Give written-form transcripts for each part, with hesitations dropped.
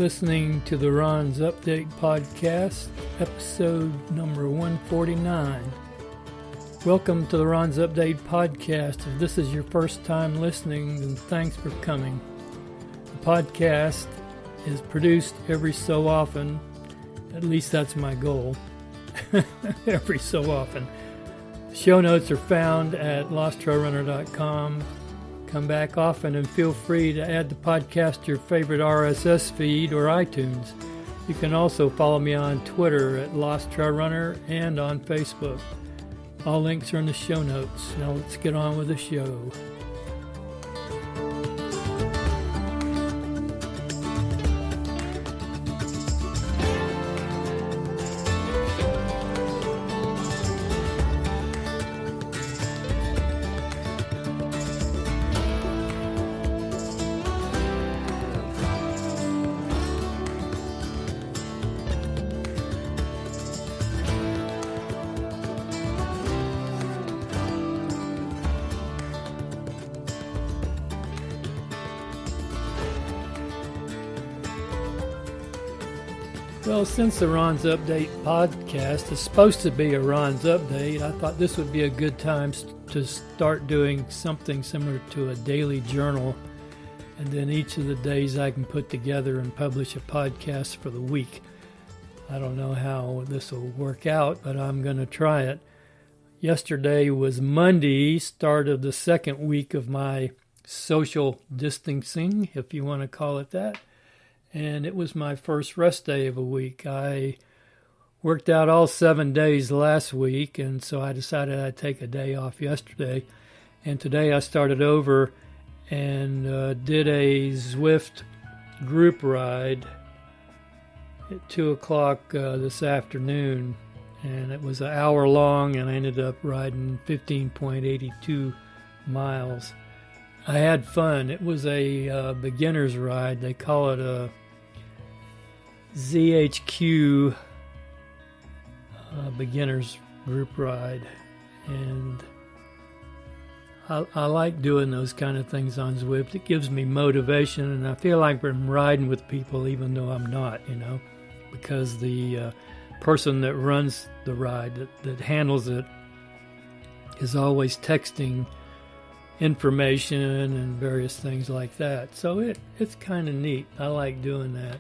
listening to the Ron's Update podcast, episode number 149. Welcome to the Ron's Update podcast. If this is your first time listening, then thanks for coming. The podcast is produced every so often. At least that's my goal. Every so often. Show notes are found at losttrailrunner.com. Come back often and feel free to add the podcast to your favorite RSS feed or iTunes. You can also follow me on Twitter at Lost Trail Runner and on Facebook. All links are in the show notes. Now let's get on with the show. Well, since the Ron's Update podcast is supposed to be a Ron's Update, I thought this would be a good time to start doing something similar to a daily journal. And then each of the days I can put together and publish a podcast for the week. I don't know how this will work out, but I'm going to try it. Yesterday was Monday, start of the second week of my social distancing, if you want to call it that. And it was my first rest day of a week. I worked out all 7 days last week, and so I decided I'd take a day off yesterday. And today I started over and did a Zwift group ride at 2 o'clock this afternoon. And it was an hour long, and I ended up riding 15.82 miles. I had fun. It was a beginner's ride. They call it a ZHQ beginner's group ride, and I like doing those kind of things on Zwift. It gives me motivation, and I feel like I'm riding with people even though I'm not, because the person that runs the ride, that handles it, is always texting information and various things like that. So it's kind of neat. I like doing that.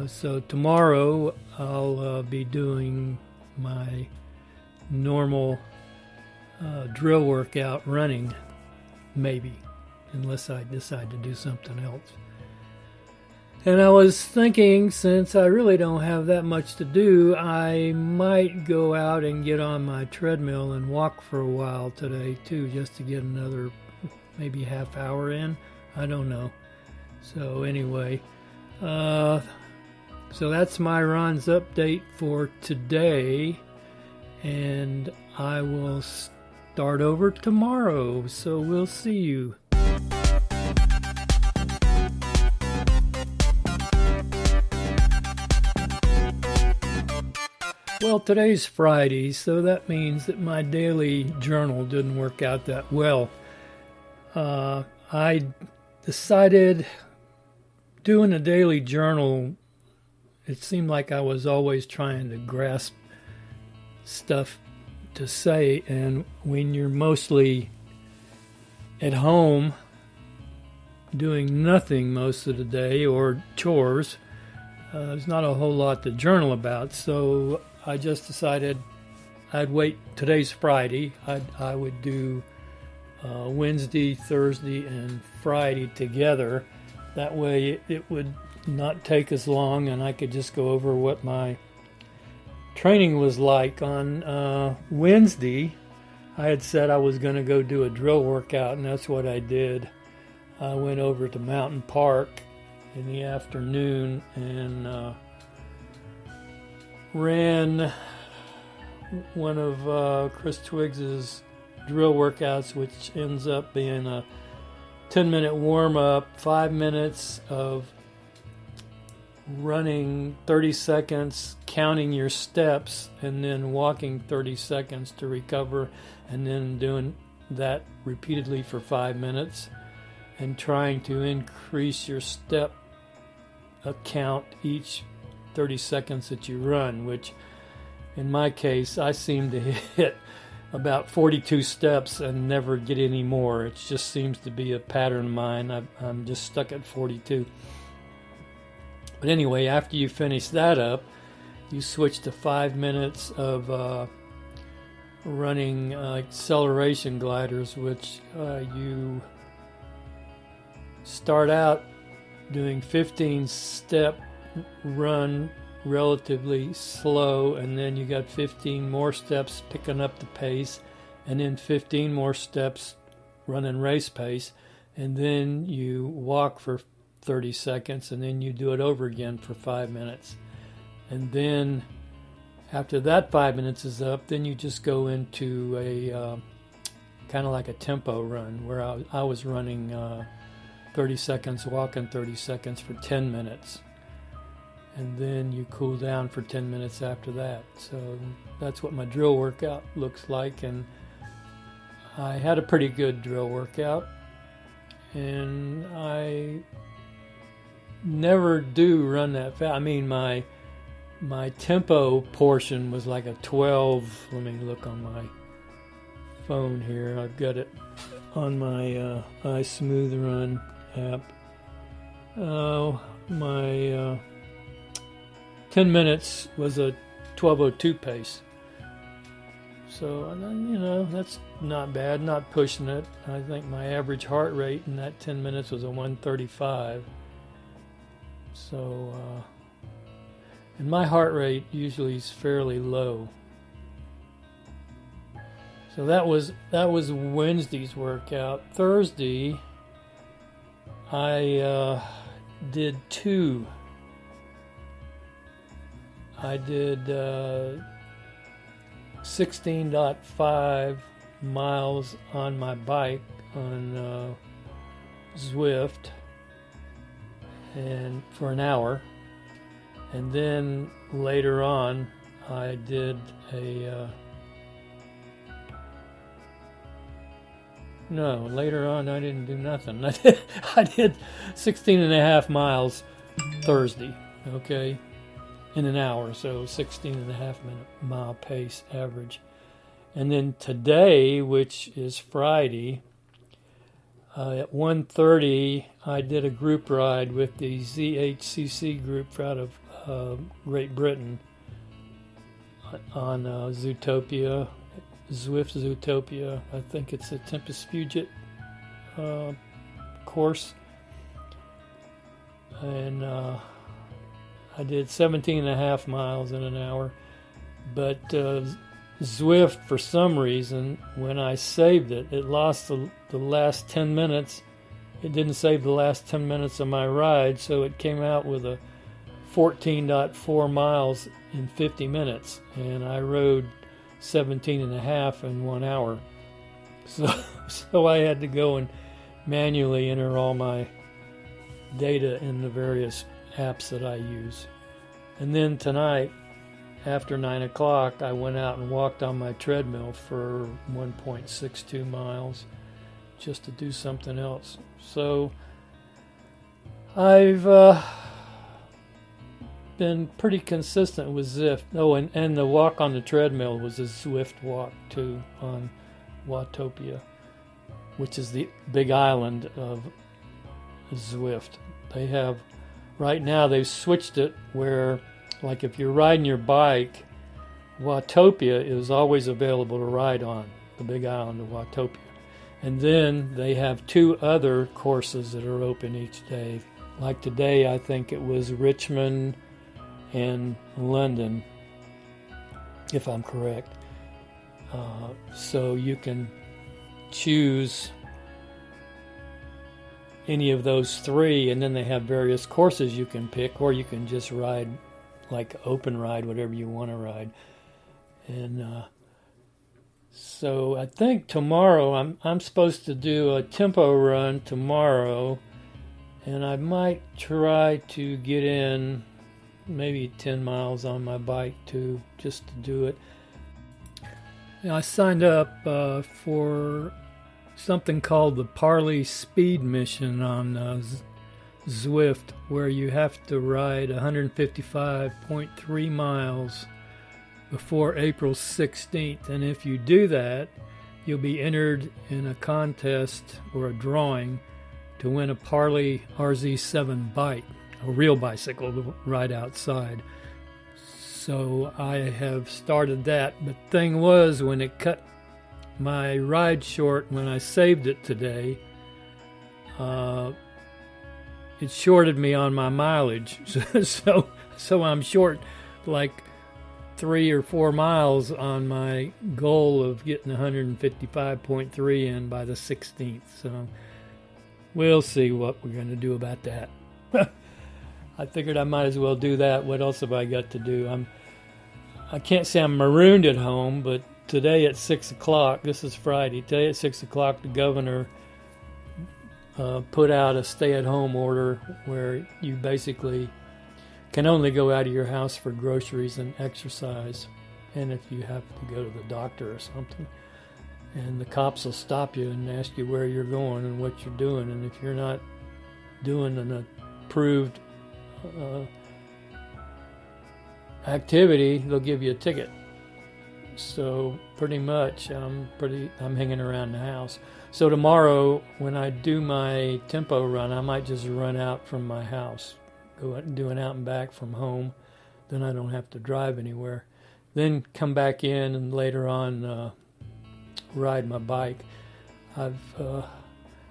So tomorrow I'll be doing my normal drill workout running, maybe, unless I decide to do something else. And I was thinking, since I really don't have that much to do, I might go out and get on my treadmill and walk for a while today too, just to get another maybe half hour in. I don't know. So anyway, so that's my Ron's Update for today, and I will start over tomorrow, so we'll see you. Well, today's Friday, so that means that my daily journal didn't work out that well. I decided doing a daily journal, it seemed like I was always trying to grasp stuff to say, and when you're mostly at home doing nothing most of the day or chores, there's not a whole lot to journal about. So I just decided I'd wait. Today's Friday. I would do Wednesday, Thursday, and Friday together. That way it would not take as long, and I could just go over what my training was like. On Wednesday, I had said I was going to go do a drill workout, and that's what I did. I went over to Mountain Park in the afternoon and ran one of Chris Twiggs's drill workouts, which ends up being a 10-minute warm-up, 5 minutes of running 30 seconds, counting your steps, and then walking 30 seconds to recover, and then doing that repeatedly for 5 minutes, and trying to increase your step count each 30 seconds that you run, which in my case, I seem to hit about 42 steps and never get any more. It just seems to be a pattern of mine. I'm just stuck at 42. But anyway, after you finish that up, you switch to 5 minutes of running acceleration gliders, which you start out doing 15-step run relatively slow, and then you got 15 more steps picking up the pace, and then 15 more steps running race pace, and then you walk for 30 seconds, and then you do it over again for 5 minutes. And then after that 5 minutes is up, then you just go into a kind of like a tempo run, where I was running 30 seconds, walking 30 seconds for 10 minutes. And then you cool down for 10 minutes after that. So that's what my drill workout looks like. And I had a pretty good drill workout. And I never do run that fast. I mean, my tempo portion was like a 12. Let me look on my phone here. I've got it on my iSmoothRun app. My 10 minutes was a 12:02 pace. So, that's not bad, not pushing it. I think my average heart rate in that 10 minutes was a 135. So, and my heart rate usually is fairly low. So that was Wednesday's workout. Thursday, I did two. I did 16.5 miles on my bike on Zwift, and for an hour. And then later on, I did later on I didn't do nothing. I did 16.5 miles Thursday, okay, in an hour, so 16.5 mile pace average. And then today, which is Friday, at 1:30, I did a group ride with the ZHCC group out of Great Britain on Zootopia, Zwift Zootopia. I think it's a Tempest Puget course. And I did 17.5 miles in an hour. But Zwift, for some reason, when I saved it, it lost the last 10 minutes. It didn't save the last 10 minutes of my ride, so it came out with a 14.4 miles in 50 minutes. And I rode 17.5 in 1 hour. So I had to go and manually enter all my data in the various apps that I use. And then tonight, after 9 o'clock, I went out and walked on my treadmill for 1.62 miles just to do something else. So I've been pretty consistent with Zwift. Oh, and the walk on the treadmill was a Zwift walk too on Watopia, which is the big island of Zwift. They have, right now they've switched it where, like if you're riding your bike, Watopia is always available to ride on, the big island of Watopia. And then they have two other courses that are open each day. Like today, I think it was Richmond and London, if I'm correct. So you can choose any of those three, and then they have various courses you can pick, or you can just ride like open ride, whatever you want to ride. And so I think tomorrow I'm supposed to do a tempo run tomorrow, and I might try to get in maybe 10 miles on my bike too, just to do it. I signed up for something called the Parley Speed Mission on Zwift, where you have to ride 155.3 miles before April 16th. And if you do that, you'll be entered in a contest or a drawing to win a Parley RZ7 bike, a real bicycle to ride outside. So I have started that. But the thing was, when it cut my ride short, when I saved it today, it shorted me on my mileage. So I'm short like 3 or 4 miles on my goal of getting 155.3 in by the 16th. So we'll see what we're going to do about that. I figured I might as well do that. What else have I got to do? I can't say I'm marooned at home, but today at 6 o'clock, this is Friday, today at 6 o'clock, the governor put out a stay-at-home order where you basically can only go out of your house for groceries and exercise, and if you have to go to the doctor or something. And the cops will stop you and ask you where you're going and what you're doing, and if you're not doing an approved activity, they'll give you a ticket. So pretty much I'm hanging around the house. So tomorrow when I do my tempo run, I might just run out from my house, do an out and back from home. Then I don't have to drive anywhere. Then come back in and later on ride my bike. I've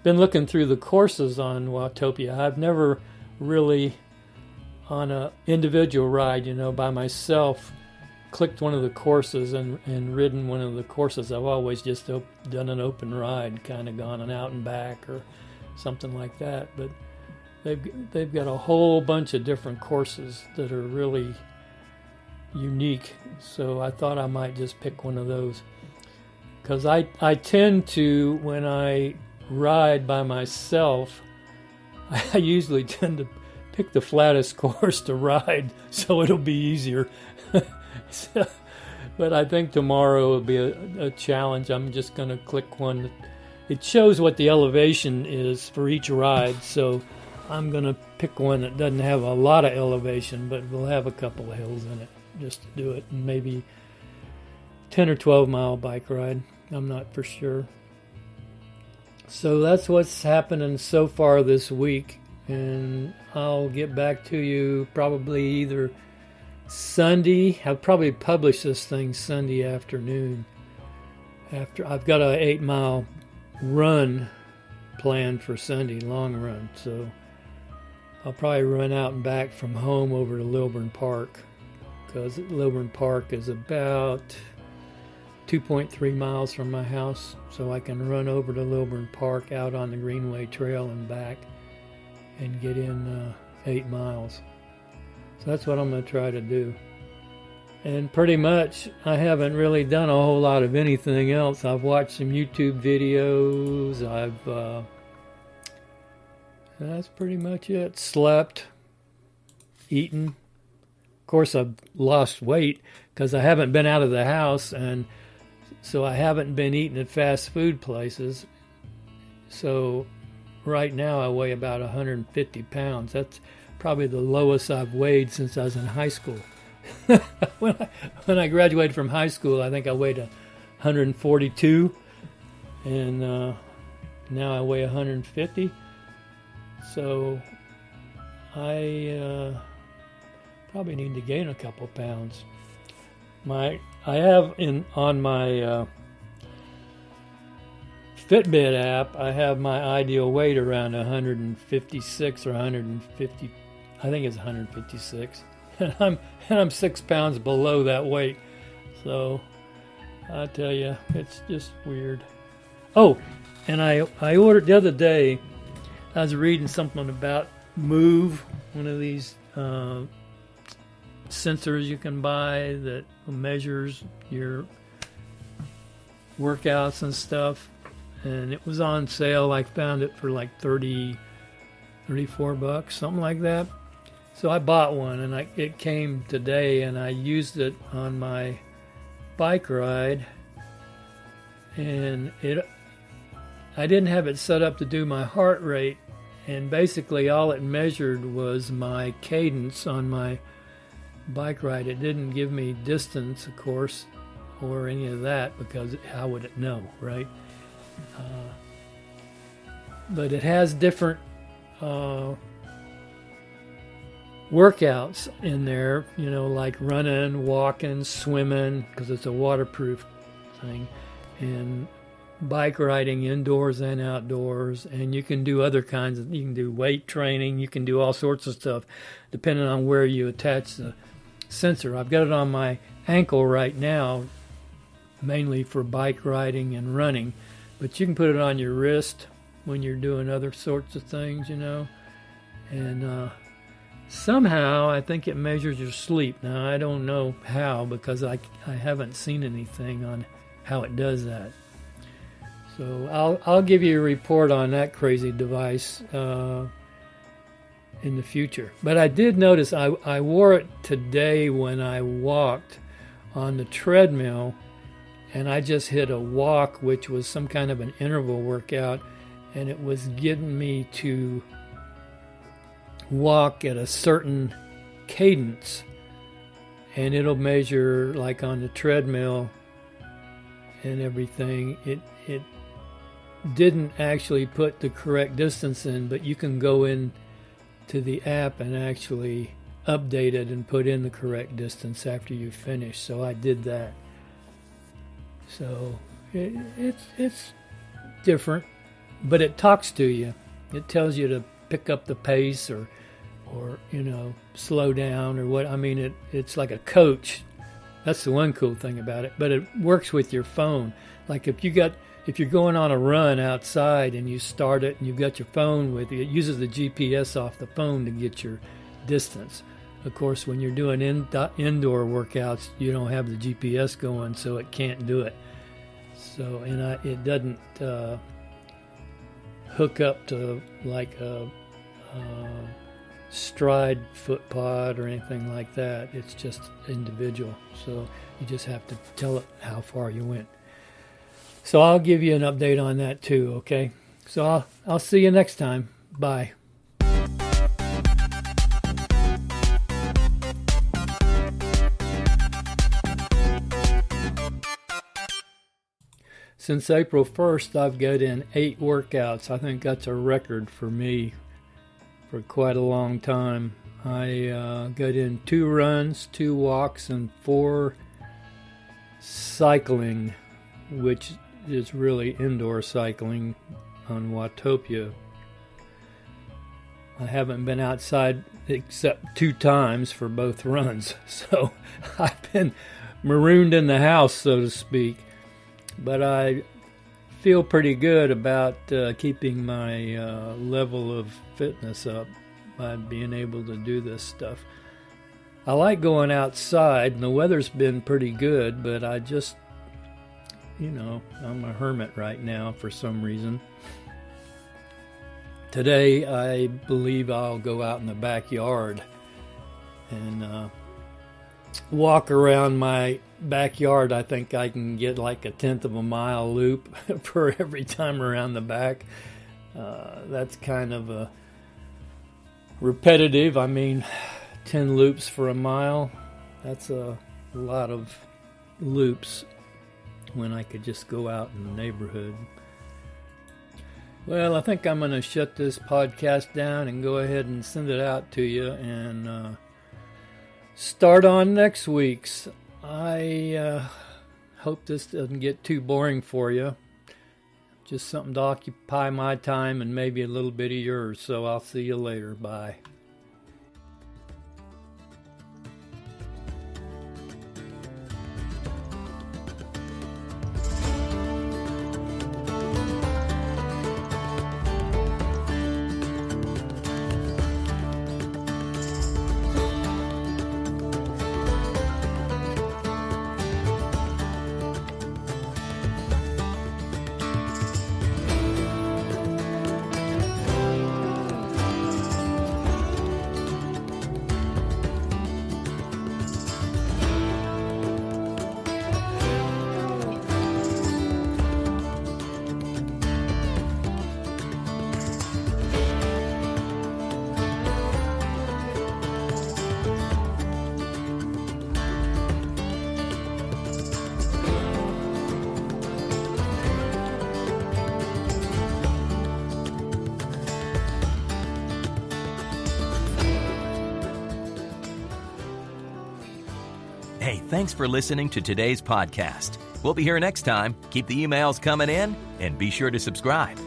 been looking through the courses on Watopia. I've never really, on an individual ride, by myself, clicked one of the courses and ridden one of the courses. I've always just done an open ride, kind of gone an out and back or something like that. But they've got a whole bunch of different courses that are really unique. So I thought I might just pick one of those. Because I tend to, when I ride by myself, I usually tend to pick the flattest course to ride, so it'll be easier. But I think tomorrow will be a challenge. I'm just going to click one. It shows what the elevation is for each ride, so I'm going to pick one that doesn't have a lot of elevation, but will have a couple of hills in it just to do it. And maybe 10 or 12 mile bike ride. I'm not for sure. So that's what's happening so far this week, and I'll get back to you probably either Sunday. I'll probably publish this thing Sunday afternoon. After I've got an 8 mile run planned for Sunday, long run. So I'll probably run out and back from home over to Lilburn Park, because Lilburn Park is about 2.3 miles from my house, so I can run over to Lilburn Park out on the Greenway Trail and back and get in 8 miles. So that's what I'm going to try to do. And pretty much I haven't really done a whole lot of anything else. I've watched some YouTube videos. That's pretty much it. Slept, eaten. Of course, I've lost weight because I haven't been out of the house, and so I haven't been eating at fast food places. So right now I weigh about 150 pounds. That's probably the lowest I've weighed since I was in high school. When I graduated from high school, I think I weighed 142, and now I weigh 150. So I probably need to gain a couple pounds. I have on my Fitbit app, I have my ideal weight around 156 or 150. I think it's 156, and I'm 6 pounds below that weight. So I tell you, it's just weird. Oh, and I ordered the other day. I was reading something about Move, one of these sensors you can buy that measures your workouts and stuff, and it was on sale. I found it for like $34, something like that. So I bought one, and it came today, and I used it on my bike ride, and I didn't have it set up to do my heart rate, And basically all it measured was my cadence on my bike ride. It didn't give me distance, of course, or any of that, because how would it know, right? But it has different workouts in there, like running, walking, swimming, because it's a waterproof thing, and bike riding indoors and outdoors. And you can do other kinds of, you can do weight training, you can do all sorts of stuff depending on where you attach the sensor. I've got it on my ankle right now, mainly for bike riding and running, but you can put it on your wrist when you're doing other sorts of things, and somehow I think it measures your sleep. Now I don't know how, because I haven't seen anything on how it does that. So I'll give you a report on that crazy device in the future. But I did notice I wore it today when I walked on the treadmill, and I just hit a walk, which was some kind of an interval workout, and it was getting me to walk at a certain cadence, and it'll measure, like on the treadmill and everything. It didn't actually put the correct distance in, but you can go in to the app and actually update it and put in the correct distance after you finish. So I did that. So it's different, but it talks to you. It tells you to pick up the pace or slow down or what. I mean, it's like a coach. That's the one cool thing about it. But it works with your phone. Like if you're going on a run outside and you start it and you've got your phone with you, it uses the GPS off the phone to get your distance. Of course, when you're doing indoor workouts, you don't have the GPS going, so it can't do it. So, and it doesn't hook up to like a Stride footpod or anything like that. It's just individual. So you just have to tell it how far you went. So I'll give you an update on that too, okay? So I'll see you next time. Bye. Since April 1st, I've got in 8 workouts. I think that's a record for me for quite a long time. I got in 2 runs, 2 walks, and 4 cycling, which is really indoor cycling on Watopia. I haven't been outside except 2 times for both runs, so I've been marooned in the house, so to speak. But I feel pretty good about keeping my level of fitness up by being able to do this stuff. I like going outside, and the weather's been pretty good, but I just, I'm a hermit right now for some reason. Today, I believe I'll go out in the backyard and walk around my backyard. I think I can get like a 1/10 of a mile loop for every time around the back. That's kind of a repetitive. I mean, 10 loops for a mile. That's a lot of loops when I could just go out in the neighborhood. Well, I think I'm going to shut this podcast down and go ahead and send it out to you and start on next week's. I hope this doesn't get too boring for you. Just something to occupy my time and maybe a little bit of yours. So I'll see you later. Bye. Hey, thanks for listening to today's podcast. We'll be here next time. Keep the emails coming in and be sure to subscribe.